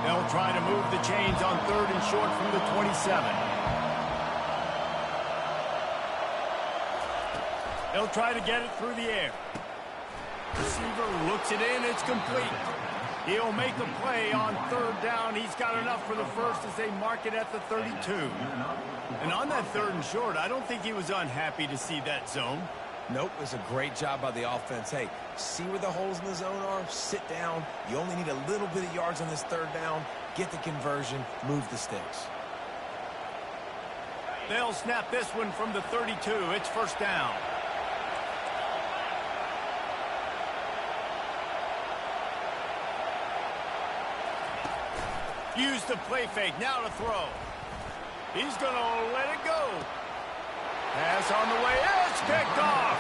They'll try to move the chains on 3rd and short from the 27. They'll try to get it through the air. Receiver looks it in. It's complete. He'll make a play on 3rd down. He's got enough for the first as they mark it at the 32. And on that 3rd and short, I don't think he was unhappy to see that zone. Nope, it's a great job by the offense. Hey, see where the holes in the zone are? Sit down. You only need a little bit of yards on this 3rd down. Get the conversion. Move the sticks. They'll snap this one from the 32. It's 1st down. Use the play fake. Now to throw. He's going to let it go. Pass on the way. It's picked off.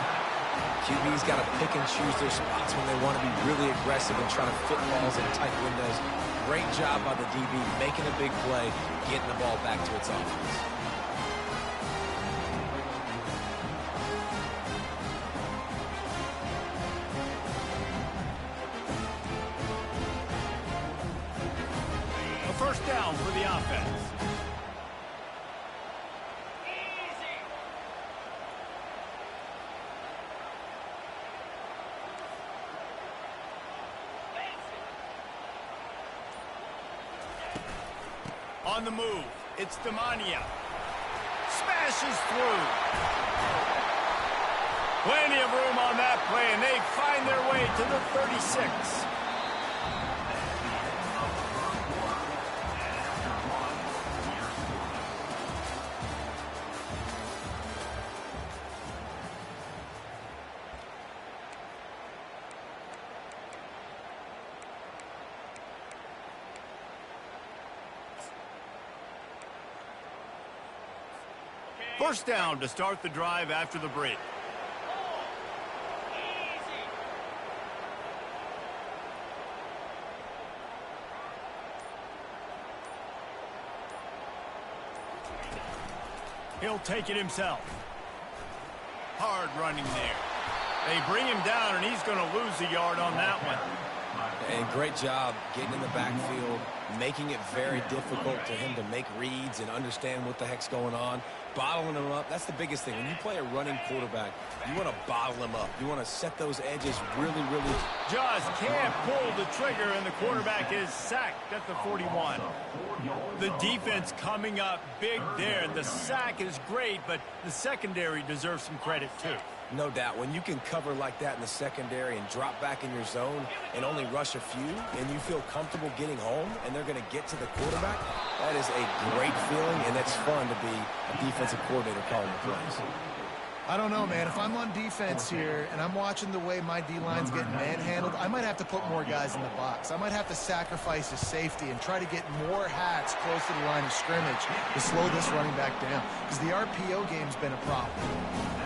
QB's got to pick and choose their spots when they want to be really aggressive and try to fit balls in tight windows. Great job by the DB making a big play, getting the ball back to its offense. A 1st down for the offense. On the move, it's Demania. Smashes through. Plenty of room on that play, and they find their way to the 36. First down to start the drive after the break. He'll take it himself. Hard running there. They bring him down, and he's going to lose a yard on that one. And great job getting in the backfield, making it very difficult to him to make reads and understand what the heck's going on. Bottling him up, that's the biggest thing. When you play a running quarterback, you want to bottle him up. You want to set those edges really, really. Just can't pull the trigger, and the quarterback is sacked at the 41. The defense coming up big there, and the sack is great, but the secondary deserves some credit too. No doubt. When you can cover like that in the secondary and drop back in your zone and only rush a few, and you feel comfortable getting home, and they're going to get to the quarterback, that is a great feeling, and it's fun to be a defensive coordinator calling the plays. I don't know, man. If I'm on defense here and I'm watching the way my D-line's getting manhandled, I might have to put more guys in the box. I might have to sacrifice a safety and try to get more hats close to the line of scrimmage to slow this running back down, because the RPO game's been a problem.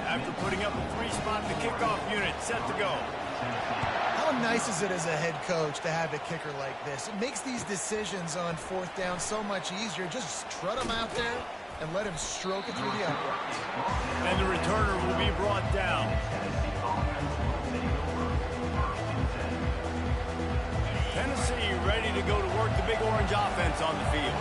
After putting up a 3-spot, the kickoff unit set to go. How nice is it as a head coach to have a kicker like this? It makes these decisions on 4th down so much easier. Just strut him out there and let him stroke it through the uprights. And the returner will be brought down. Tennessee ready to go to work the Big Orange offense on the field.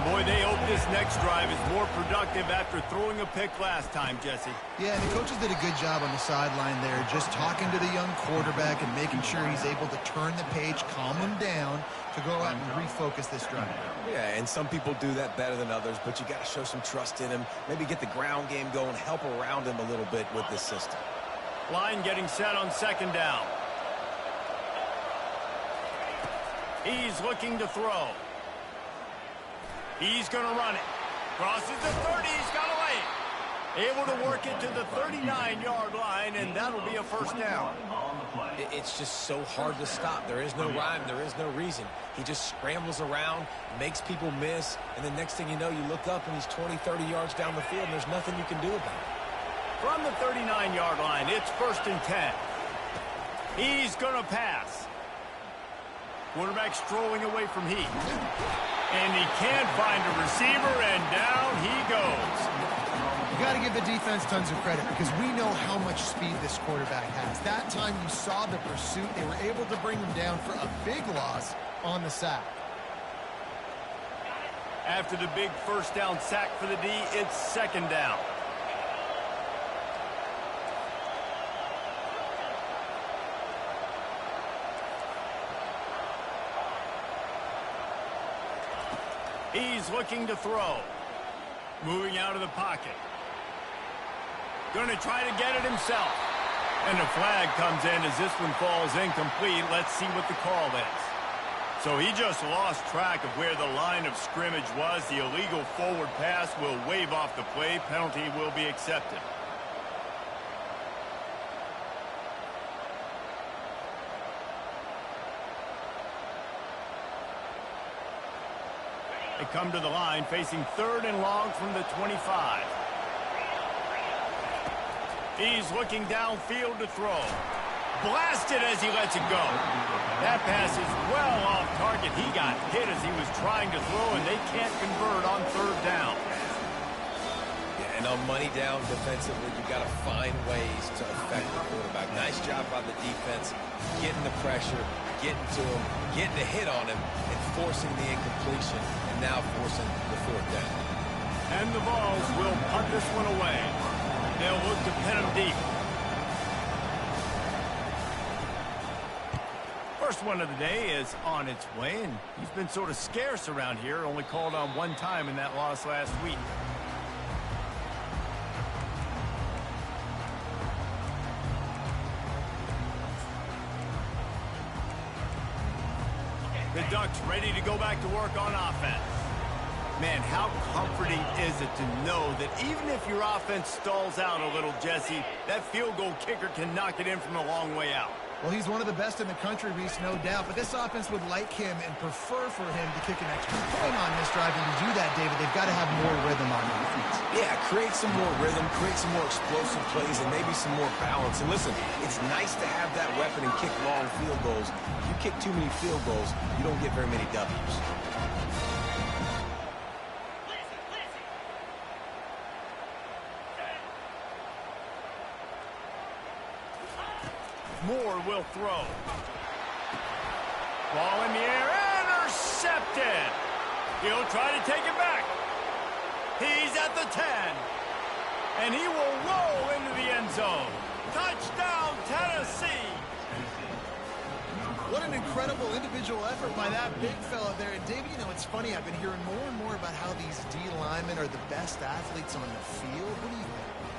Boy, they hope this next drive is more productive after throwing a pick last time, Jesse. Yeah, and the coaches did a good job on the sideline there, just talking to the young quarterback and making sure he's able to turn the page, calm him down to go out and refocus this drive. Yeah, and some people do that better than others, but you got to show some trust in him, maybe get the ground game going, help around him a little bit with this system. Line getting set on 2nd down. He's looking to throw. He's going to run it. Crosses the 30. He's got to lay it. Able to work it to the 39-yard line, and that'll be a 1st down. It's just so hard to stop. There is no rhyme. There is no reason. He just scrambles around, makes people miss, and the next thing you know, you look up and he's 20, 30 yards down the field, and there's nothing you can do about it. From the 39-yard line, it's 1st and 10. He's going to pass. Quarterback strolling away from Heath. And he can't find a receiver, and down he goes. You got to give the defense tons of credit, because we know how much speed this quarterback has. That time you saw the pursuit. They were able to bring him down for a big loss on the sack. After the big first down sack for the D, it's second down. He's looking to throw. Moving out of the pocket. Going to try to get it himself. And the flag comes in as this one falls incomplete. Let's see what the call is. So he just lost track of where the line of scrimmage was. The illegal forward pass will wave off the play. Penalty will be accepted. They come to the line facing 3rd and long from the 25. He's looking downfield to throw. Blasted as he lets it go. That pass is well off target. He got hit as he was trying to throw, and they can't convert on 3rd down. Yeah, and on money down defensively, you've got to find ways to affect the quarterback. Nice job by the defense, getting the pressure, getting to him, getting a hit on him, and forcing the incompletion, and now forcing the 4th down. And the Vols will punt this one away. They'll look to pin him deep. First one of the day is on its way, and he's been sort of scarce around here, only called on one time in that loss last week. The Ducks ready to go back to work on offense. Man, how comforting is it to know that even if your offense stalls out a little, Jesse, that field goal kicker can knock it in from a long way out. Well, he's one of the best in the country, Reese, no doubt. But this offense would like him and prefer for him to kick an extra point on this drive. And to do that, David, they've got to have more rhythm on offense. Yeah, create some more rhythm, create some more explosive plays, and maybe some more balance. And listen, it's nice to have that weapon and kick long field goals. If you kick too many field goals, you don't get very many W's. Moore will throw. Ball in the air, intercepted. He'll try to take it back. He's at the 10. And he will roll into the end zone. Touchdown, Tennessee. What an incredible individual effort by that big fella there. And David, you know, it's funny. I've been hearing more and more about how these D linemen are the best athletes on the field. What do you think?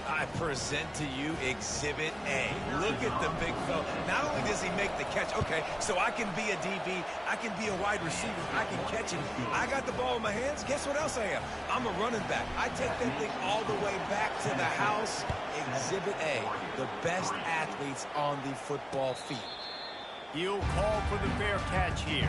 I present to you Exhibit A. Look at the big fella. Not only does he make the catch, okay, so I can be a DB, I can be a wide receiver, I can catch him. I got the ball in my hands. Guess what else I am? I'm a running back. I take that thing all the way back to the house. Exhibit A, the best athletes on the football field. He'll call for the fair catch here.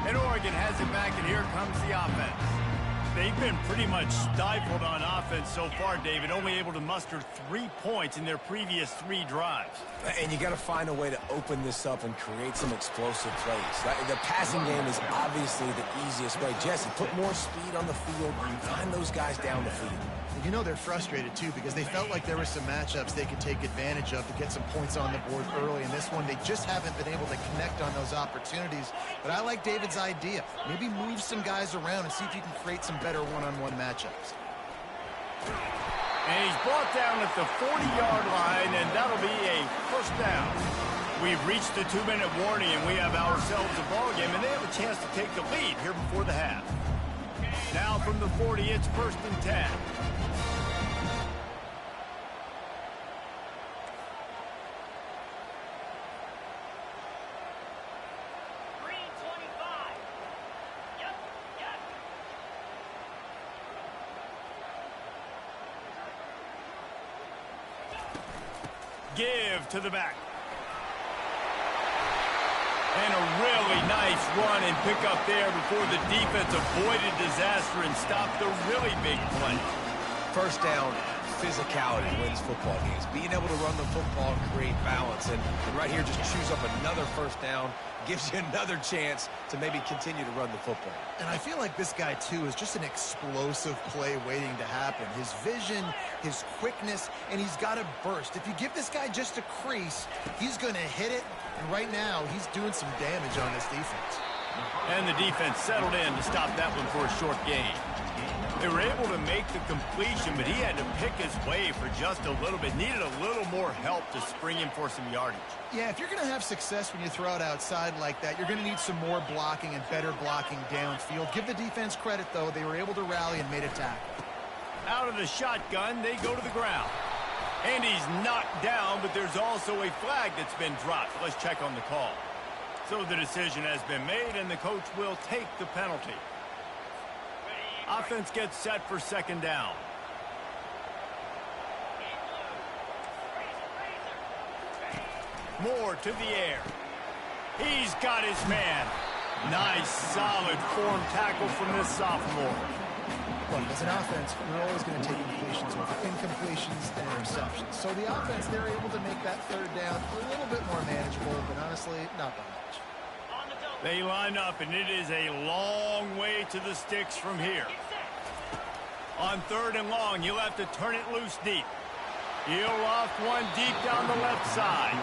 And Oregon has it back, and here comes the offense. They've been pretty much stifled on offense so far, David, only able to muster 3 points in their previous 3 drives. And you got to find a way to open this up and create some explosive plays. The passing game is obviously the easiest way. Jesse, put more speed on the field and find those guys down the field. You know they're frustrated, too, because they felt like there were some matchups they could take advantage of to get some points on the board early. In this one, they just haven't been able to connect on those opportunities. But I like David's idea. Maybe move some guys around and see if you can create some better one-on-one matchups. And he's brought down at the 40-yard line, and that'll be a first down. We've reached the 2-minute warning, and we have ourselves a ball game, and they have a chance to take the lead here before the half. Now from the 40, it's 1st and 10. Give to the back. And a really nice run and pick up there before the defense avoided disaster and stopped the really big play. First down, physicality wins football games. Being able to run the football and create balance. And right here, just chews up another first down, gives you another chance to maybe continue to run the football. And I feel like this guy, too, is just an explosive play waiting to happen. His vision, his quickness, and he's got a burst. If you give this guy just a crease, he's going to hit it. And right now, he's doing some damage on this defense. And the defense settled in to stop that one for a short gain. They were able to make the completion, but he had to pick his way for just a little bit. Needed a little more help to spring him for some yardage. Yeah, if you're going to have success when you throw it outside like that, you're going to need some more blocking and better blocking downfield. Give the defense credit, though. They were able to rally and made a tackle. Out of the shotgun, they go to the ground. And he's knocked down, but there's also a flag that's been dropped. Let's check on the call. So the decision has been made, and the coach will take the penalty. Offense gets set for second down. Moore to the air. He's got his man. Nice, solid form tackle from this sophomore. Look, as an offense, we're always going to take completions over incompletions and interceptions. So the offense, they're able to make that third down a little bit more manageable, but honestly, not by much. They line up, and it is a long way to the sticks from here. On third and long, you'll have to turn it loose deep. He'll loft one deep down the left side.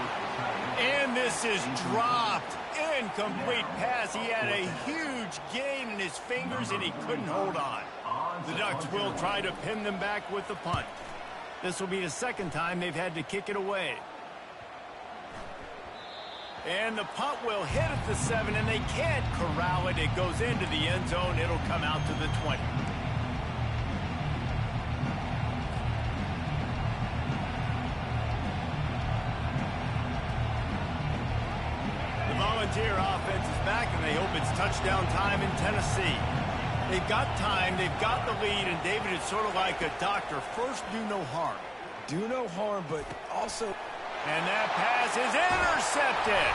And this is dropped. Incomplete pass. He had a huge gain in his fingers, and he couldn't hold on. The Ducks will try to pin them back with the punt. This will be the second time they've had to kick it away. And the punt will hit at the 7, and they can't corral it. It goes into the end zone. It'll come out to the 20. The Volunteer offense is back, and they hope it's touchdown time in Tennessee. They've got time, they've got the lead, and David is sort of like a doctor. First, do no harm. Do no harm, but also... And that pass is intercepted.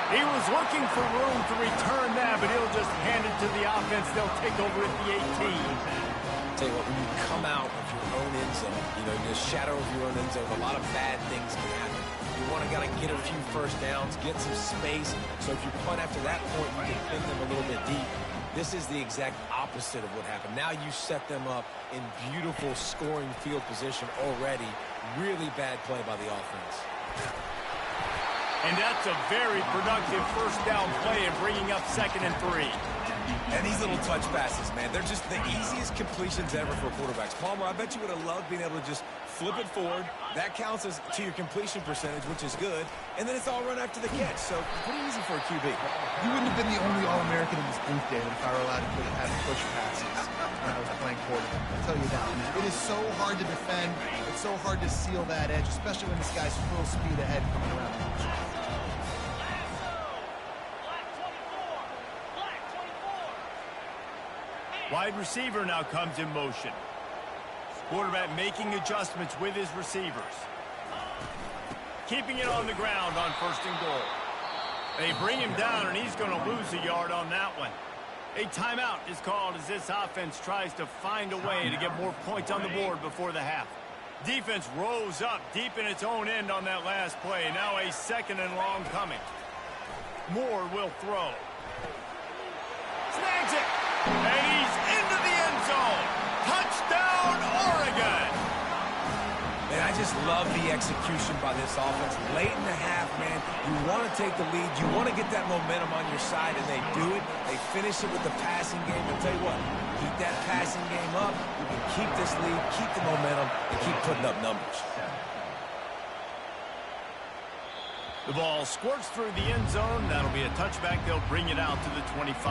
He was looking for room to return that, but he'll just hand it to the offense. They'll take over at the 18. Tell you what, when you come out of your own end zone, in the shadow of your own end zone, a lot of bad things can happen. You want to get a few first downs, get some space. So if you punt after that point, you can pin them a little bit deep. This is the exact opposite of what happened. Now you set them up in beautiful scoring field position already. Really bad play by the offense. And that's a very productive first down play in bringing up 2nd and 3. And these little touch passes, man, they're just the easiest completions ever for quarterbacks. Palmer, I bet you would have loved being able to just flip it forward. That counts as to your completion percentage, which is good. And then it's all run after the catch. So pretty easy for a QB. You wouldn't have been the only All-American in this booth, David, if I were allowed to have push passes when I was playing quarterback. I'll tell you that. It is so hard to defend. It's so hard to seal that edge, especially when this guy's full speed ahead coming around the edge. Wide receiver now comes in motion. Quarterback making adjustments with his receivers. Keeping it on the ground on 1st and goal. They bring him down, and he's going to lose a yard on that one. A timeout is called as this offense tries to find a way to get more points on the board before the half. Defense rose up deep in its own end on that last play. Now a 2nd and long coming. Moore will throw. Snags it. And he's into the end zone. Touchdown, Oregon. And I just love the execution by this offense. Late in the half, man, you want to take the lead. You want to get that momentum on your side, and they do it. They finish it with the passing game. And tell you what, keep that passing game up. You can keep this lead, keep the momentum, and keep putting up numbers. The ball squirts through the end zone. That'll be a touchback. They'll bring it out to the 25.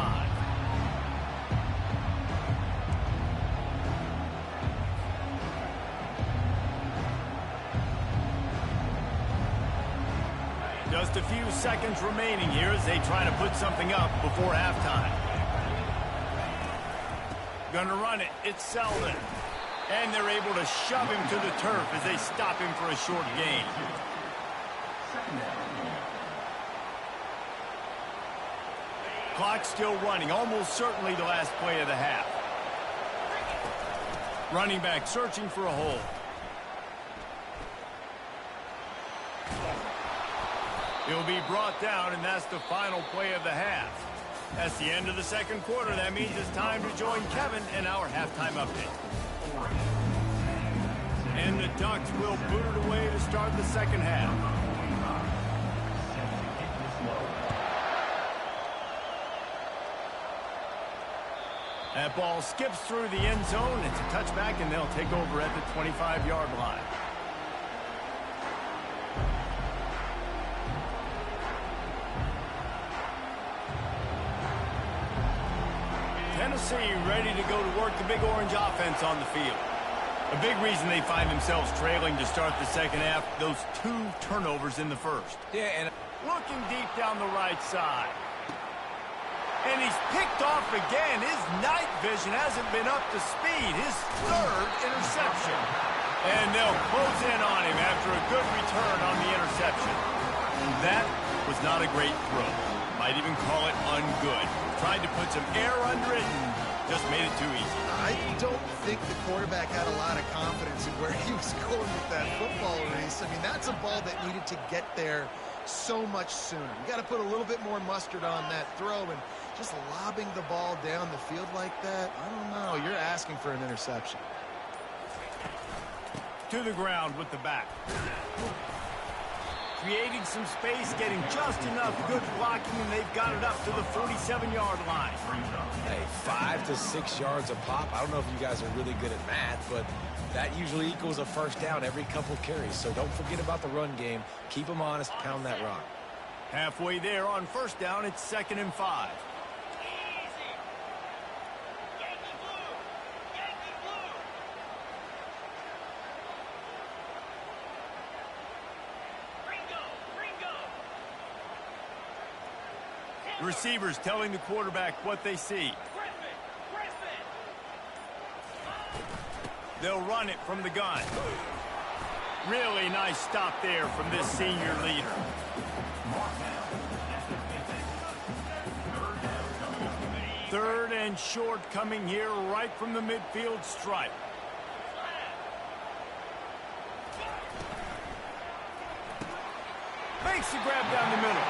Just a few seconds remaining here as they try to put something up before halftime. Gonna run it. It's Selden. And they're able to shove him to the turf as they stop him for a short gain. Clock still running. Almost certainly the last play of the half. Running back searching for a hole. He'll be brought down, and that's the final play of the half. That's the end of the second quarter. That means it's time to join Kevin in our halftime update. And the Ducks will boot it away to start the second half. That ball skips through the end zone. It's a touchback, and they'll take over at the 25-yard line. Tennessee ready to go to work the big orange offense on the field. A big reason they find themselves trailing to start the second half, those 2 turnovers in the first. Yeah, and looking deep down the right side. And he's picked off again. His night vision hasn't been up to speed. His 3rd interception. And they'll close in on him after a good return on the interception. That was not a great throw. Might even call it ungood. Tried to put some air under it and just made it too easy. I don't think the quarterback had a lot of confidence in where he was going with that football, Reese. I mean, that's a ball that needed to get there so much sooner. You got to put a little bit more mustard on that throw, and just lobbing the ball down the field like that, I don't know. You're asking for an interception. To the ground with the back. Creating some space, getting just enough good blocking, and they've got it up to the 47-yard line. hey, 5 to 6 yards a pop. I don't know if you guys are really good at math, but that usually equals a first down every couple carries. So don't forget about the run game. Keep them honest, pound that rock. Halfway there on first down, it's 2nd and 5. The receivers telling the quarterback what they see. They'll run it from the gun. Really nice stop there from this senior leader. Third and short coming here right from the midfield stripe. Makes the grab down the middle.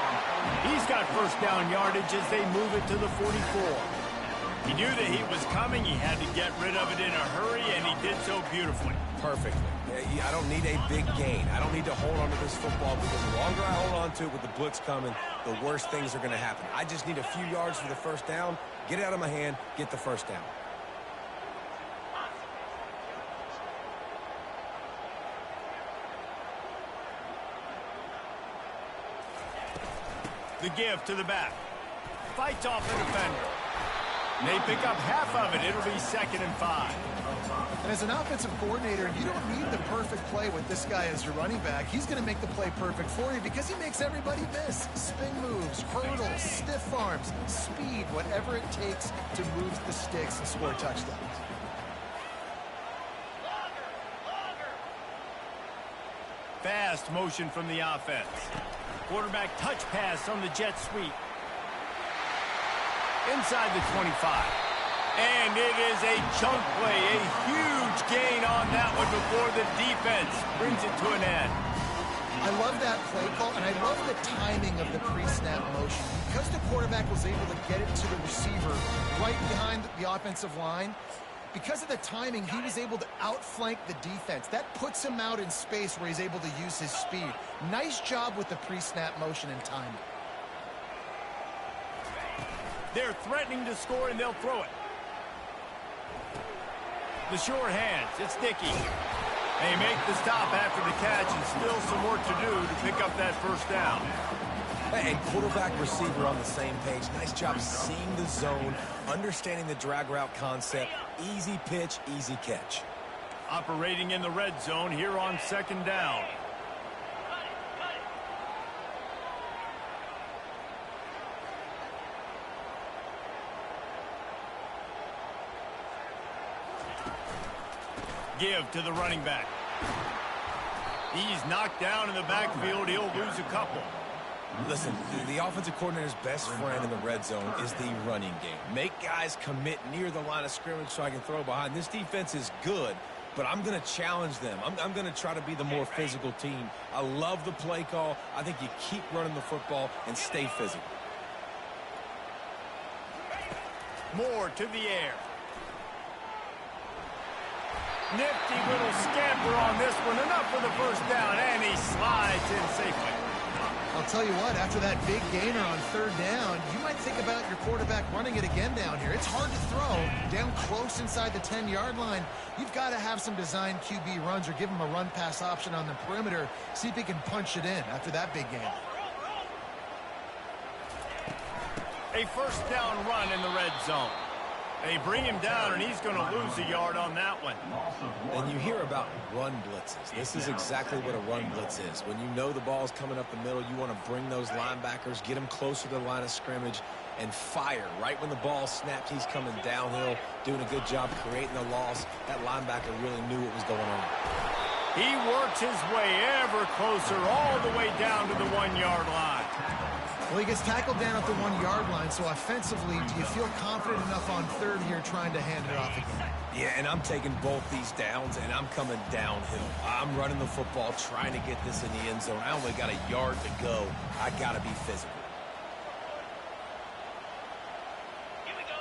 He's got first down yardage as they move it to the 44. He knew the heat was coming. He had to get rid of it in a hurry, and he did so beautifully. Perfectly. I don't need a big gain. I don't need to hold on to this football because the longer I hold on to it with the blitz coming, the worse things are going to happen. I just need a few yards for the first down, get it out of my hand, get the first down. The give to the back. Fights off the defender. And they pick up half of it. It'll be 2nd and 5. And as an offensive coordinator, you don't need the perfect play with this guy as your running back. He's going to make the play perfect for you because he makes everybody miss. Spin moves, hurdles, stiff arms, speed, whatever it takes to move the sticks and score touchdowns. Fast motion from the offense. Quarterback touch pass on the jet sweep. Inside the 25. And it is a chunk play, a huge gain on that one before the defense brings it to an end. I love that play call, and I love the timing of the pre-snap motion. Because the quarterback was able to get it to the receiver right behind the offensive line, because of the timing, he was able to outflank the defense. That puts him out in space where he's able to use his speed. Nice job with the pre-snap motion and timing. They're threatening to score, and they'll throw it. The short hands, it's Dickey. They make the stop after the catch, and still some work to do to pick up that first down. And quarterback receiver on the same page. Nice job seeing the zone, understanding the drag route concept. Easy pitch, easy catch. Operating in the red zone here on 2nd down. Give to the running back. He's knocked down in the backfield. He'll lose a couple. Listen, the offensive coordinator's best friend in the red zone is the running game. Make guys commit near the line of scrimmage so I can throw behind. This defense is good, but I'm going to challenge them. I'm going to try to be the more physical team. I love the play call. I think you keep running the football and stay physical. Moore to the air. Nifty little scamper on this one. Enough for the first down, and he slides in safely. I'll tell you what, after that big gainer on third down, you might think about your quarterback running it again down here. It's hard to throw down close inside the 10-yard line. You've got to have some designed QB runs or give him a run-pass option on the perimeter. See if he can punch it in after that big gain. A first down run in the red zone. They bring him down, and he's going to lose a yard on that one. And you hear about run blitzes. This is exactly what a run blitz is. When you know the ball's coming up the middle, you want to bring those linebackers, get them closer to the line of scrimmage, and fire. Right when the ball snaps, he's coming downhill, doing a good job creating the loss. That linebacker really knew what was going on. He works his way ever closer all the way down to the 1-yard line. Well, he gets tackled down at the 1-yard line, so offensively, do you feel confident enough on third here trying to hand it off again? Yeah, and I'm taking both these downs, and I'm coming downhill. I'm running the football, trying to get this in the end zone. I only got a yard to go. I got to be physical. Here we go.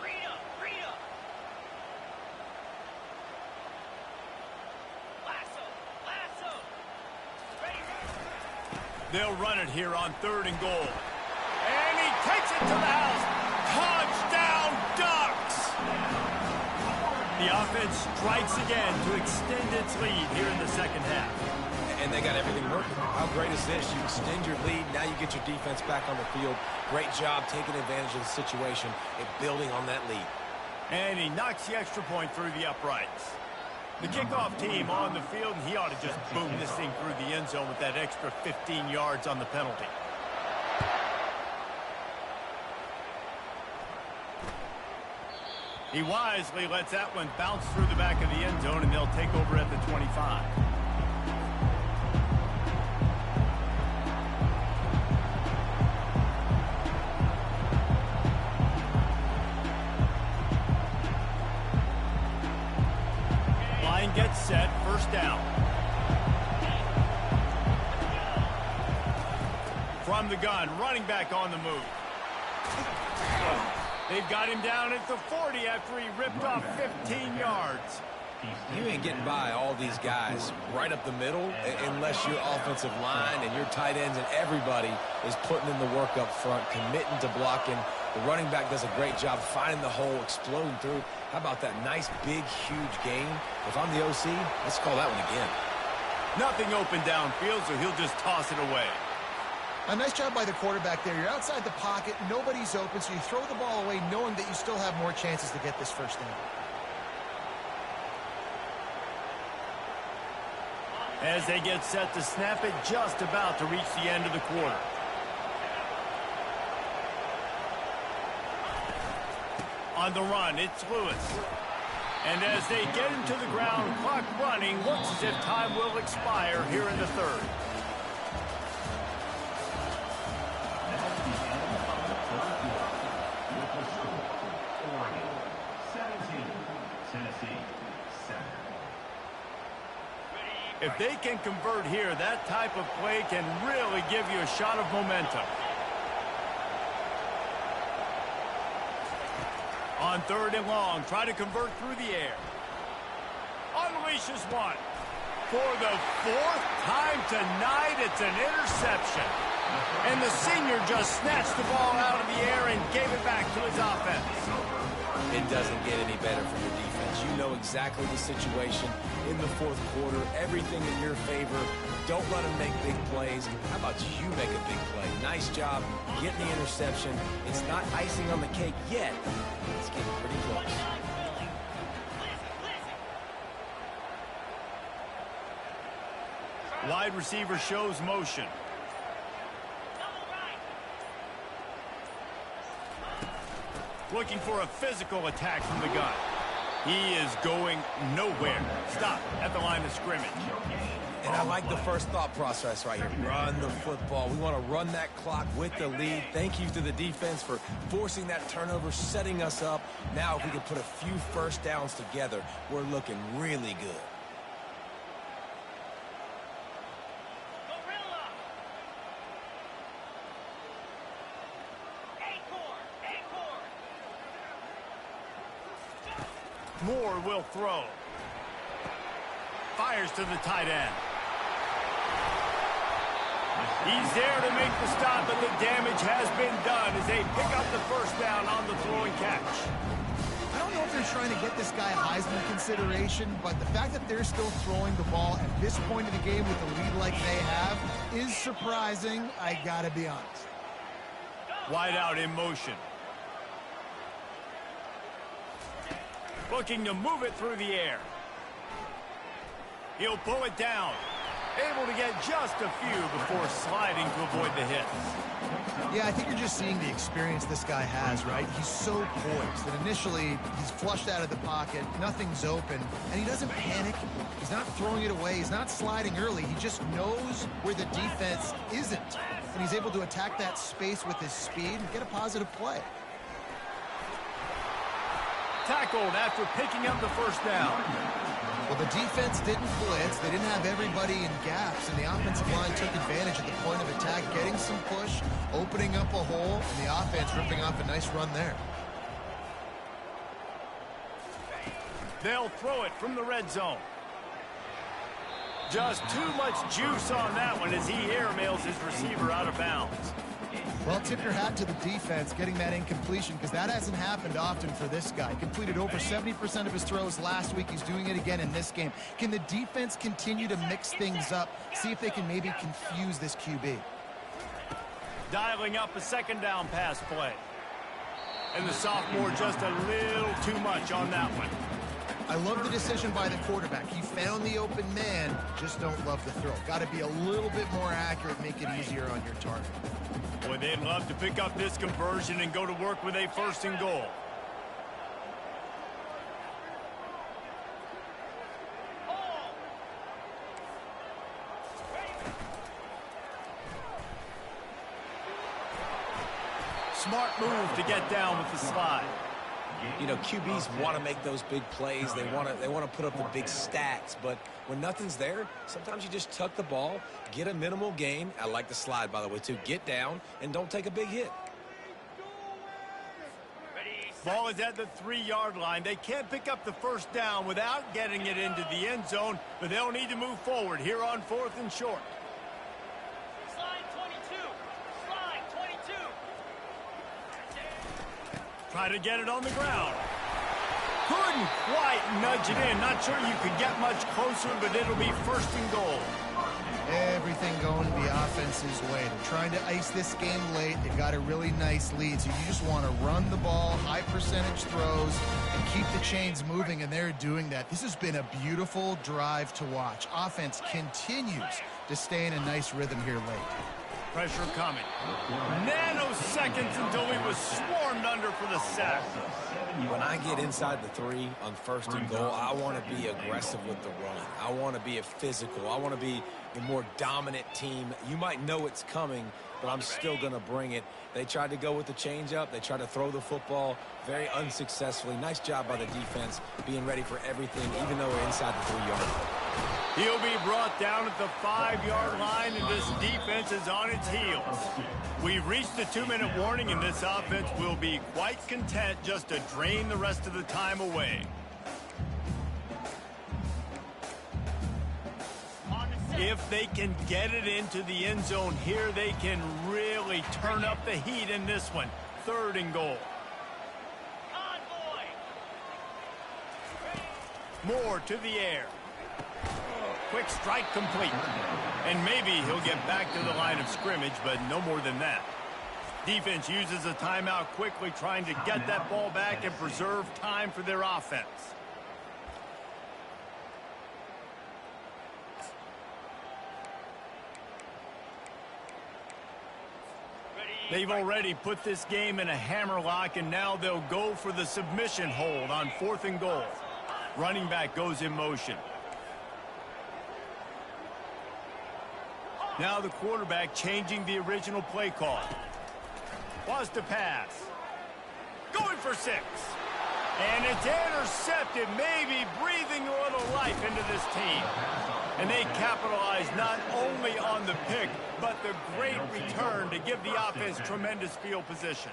Freedom. Lasso. Ready. They'll run it here on 3rd and goal. And he takes it to the house. Touchdown, Ducks! The offense strikes again to extend its lead here in the second half. And they got everything working. How great is this? You extend your lead. Now you get your defense back on the field. Great job taking advantage of the situation and building on that lead. And he knocks the extra point through the uprights. The kickoff team on the field, and he ought to just boom this thing through the end zone with that extra 15 yards on the penalty. He wisely lets that one bounce through the back of the end zone, and they'll take over at the 25. Line gets set, first down. From the gun, running back on the move. They've got him down at the 40 after he ripped off 15 yards. You ain't getting by all these guys right up the middle unless your offensive line and your tight ends and everybody is putting in the work up front, committing to blocking. The running back does a great job finding the hole, exploding through. How about that nice, big, huge gain? If I'm the OC, let's call that one again. Nothing open downfield, so he'll just toss it away. A nice job by the quarterback there. You're outside the pocket, nobody's open, so you throw the ball away knowing that you still have more chances to get this first down. As they get set to snap it, just about to reach the end of the quarter. On the run, it's Lewis. And as they get him to the ground, clock running, looks as if time will expire here in the third. If they can convert here, that type of play can really give you a shot of momentum. On 3rd and long, try to convert through the air. Unleashes one. For the 4th time tonight, it's an interception. And the senior just snatched the ball out of the air and gave it back to his offense. It doesn't get any better for your defense. You know exactly the situation in the 4th quarter. Everything in your favor. Don't let them make big plays. How about you make a big play? Nice job getting the interception. It's not icing on the cake yet. It's getting pretty close. Wide receiver shows motion. Looking for a physical attack from the gun. He is going nowhere. Stop at the line of scrimmage. And I like the first thought process right here. Run the football. We want to run that clock with the lead. Thank you to the defense for forcing that turnover, setting us up. Now if we can put a few first downs together, we're looking really good. Gorilla. Acorn. Moore will throw. Fires to the tight end. He's there to make the stop, but the damage has been done as they pick up the first down on the throw and catch. I don't know if they're trying to get this guy Heisman consideration, but the fact that they're still throwing the ball at this point of the game with a lead like they have is surprising, I gotta be honest. Wide out in motion. Looking to move it through the air. He'll pull it down. Able to get just a few before sliding to avoid the hit. Yeah, I think you're just seeing the experience this guy has, right? He's so poised. And initially, he's flushed out of the pocket. Nothing's open. And he doesn't panic. He's not throwing it away. He's not sliding early. He just knows where the defense isn't. And he's able to attack that space with his speed and get a positive play. Tackled after picking up the first down. Well, the defense didn't blitz. They didn't have everybody in gaps, and the offensive line took advantage at the point of attack, getting some push, opening up a hole, and the offense ripping off a nice run there. They'll throw it from the red zone. Just too much juice on that one as he airmails his receiver out of bounds. Well, tip your hat to the defense getting that incompletion, because that hasn't happened often for this guy. Completed over 70% of his throws last week. He's doing it again in this game. Can the defense continue to mix things up? See if they can maybe confuse this QB. Dialing up a second down pass play. And the sophomore just a little too much on that one. I love the decision by the quarterback. He found the open man, just don't love the throw. Got to be a little bit more accurate, make it easier on your target. Boy, they'd love to pick up this conversion and go to work with a first and goal. Smart move to get down with the slide. You know, QBs want to make those big plays. They want to put up the big stats. But when nothing's there, sometimes you just tuck the ball, get a minimal gain. I like the slide, by the way, too. Get down and don't take a big hit. Ball is at the 3-yard line. They can't pick up the first down without getting it into the end zone, but they'll need to move forward here on 4th and short. Slide 22. Slide 22. Try to get it on the ground. Couldn't quite nudge it in. Not sure you could get much closer, but it'll be first and goal. Everything going the offense's way. They're trying to ice this game late. They've got a really nice lead, so you just want to run the ball, high percentage throws, and keep the chains moving, and they're doing that. This has been a beautiful drive to watch. Offense continues to stay in a nice rhythm here late. Pressure coming. Nanoseconds until he was swarmed under for the sack. When I get inside the 3 on first and goal, I want to be aggressive with the run. I want to be a physical. I want to be a more dominant team. You might know it's coming, but I'm still going to bring it. They tried to go with the changeup. They tried to throw the football very unsuccessfully. Nice job by the defense being ready for everything, even though we're inside the 3-yard line. He'll be brought down at the 5-yard line, and this defense is on its heels. We've reached the 2-minute warning, and this offense will be quite content just to drain the rest of the time away. If they can get it into the end zone here, they can really turn up the heat in this one. 3rd and goal. Moore to the air. Quick strike complete. And maybe he'll get back to the line of scrimmage, but no more than that. Defense uses a timeout quickly, trying to get that ball back and preserve time for their offense. They've already put this game in a hammerlock, and now they'll go for the submission hold on 4th and goal. Running back goes in motion. Now the quarterback changing the original play call. Was to pass. Going for 6. And it's intercepted, maybe breathing a little life into this team. And they capitalize not only on the pick, but the great return to give the offense tremendous field position.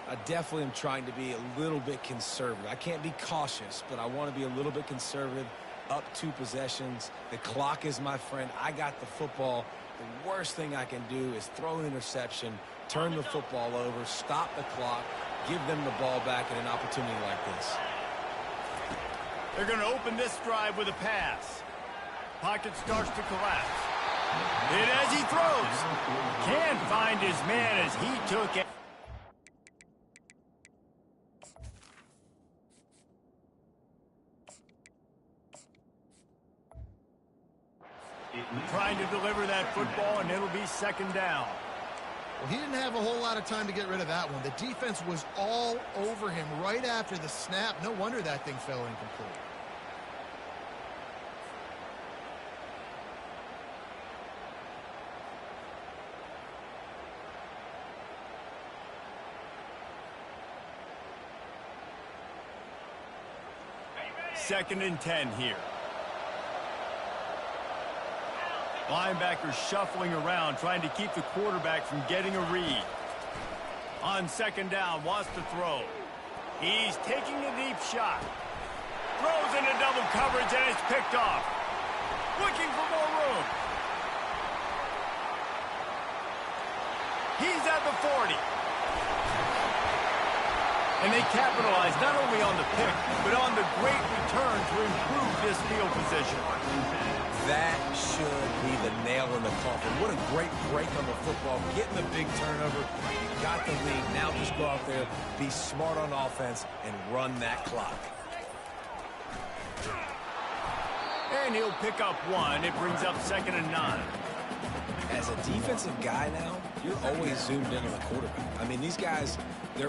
I definitely am trying to be a little bit conservative. I can't be cautious, but I want to be a little bit conservative. Up 2 possessions. The clock is my friend. I got the football. The worst thing I can do is throw an interception, turn the football over, stop the clock, give them the ball back in an opportunity like this. They're going to open this drive with a pass. Pocket starts to collapse. Hit as he throws. Can't find his man as he took it. Trying to deliver that football, and it'll be second down. Well, he didn't have a whole lot of time to get rid of that one. The defense was all over him right after the snap. No wonder that thing fell incomplete. Second and 10 here. Linebacker shuffling around, trying to keep the quarterback from getting a read. On second down, wants to throw. He's taking a deep shot. Throws into double coverage, and it's picked off. Looking for more room. He's at the 40. And they capitalize not only on the pick, but on the great return to improve this field position. That should be the nail in the coffin. What a great break on the football. Getting the big turnover. You got the lead. Now just go out there, be smart on offense, and run that clock. And he'll pick up 1. It brings up second and 9. As a defensive guy now, you're always zoomed in on the quarterback. I mean, these guys,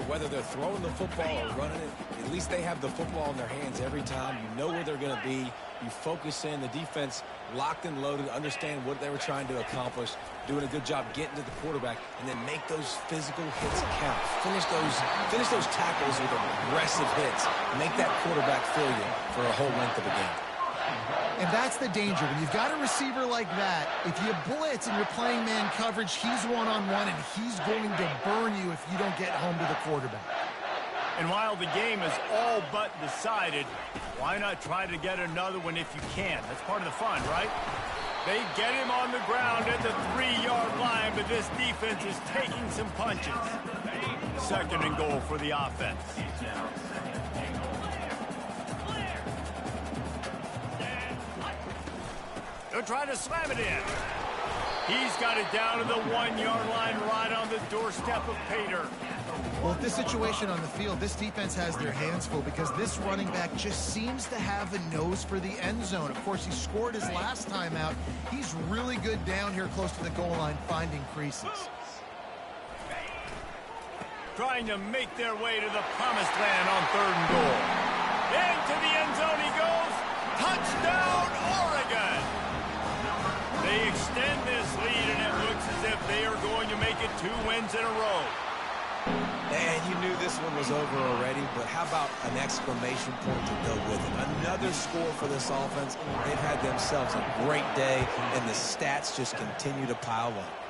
whether they're throwing the football or running it, at least they have the football in their hands every time. You know where they're going to be. You focus in. The defense locked and loaded, understand what they were trying to accomplish, doing a good job getting to the quarterback, and then make those physical hits count. Finish those tackles with aggressive hits. Make that quarterback feel you for a whole length of a game. And that's the danger. When you've got a receiver like that, if you blitz and you're playing man coverage, he's one-on-one, and he's going to burn you if you don't get home to the quarterback. And while the game is all but decided, why not try to get another one if you can? That's part of the fun, right? They get him on the ground at the 3-yard line, but this defense is taking some punches. Second and goal for the offense. They'll try to slam it in. He's got it down to the 1-yard line, right on the doorstep of Pater. Well, this situation on the field, this defense has their hands full because this running back just seems to have a nose for the end zone. Of course, he scored his last time out. He's really good down here close to the goal line, finding creases. Trying to make their way to the promised land on third and goal. Into the end zone he goes. Touchdown, Oregon! They extend this lead, and it looks as if they are going to make it 2 wins in a row. And you knew this one was over already, but how about an exclamation point to go with it? Another score for this offense. They've had themselves a great day, and the stats just continue to pile up.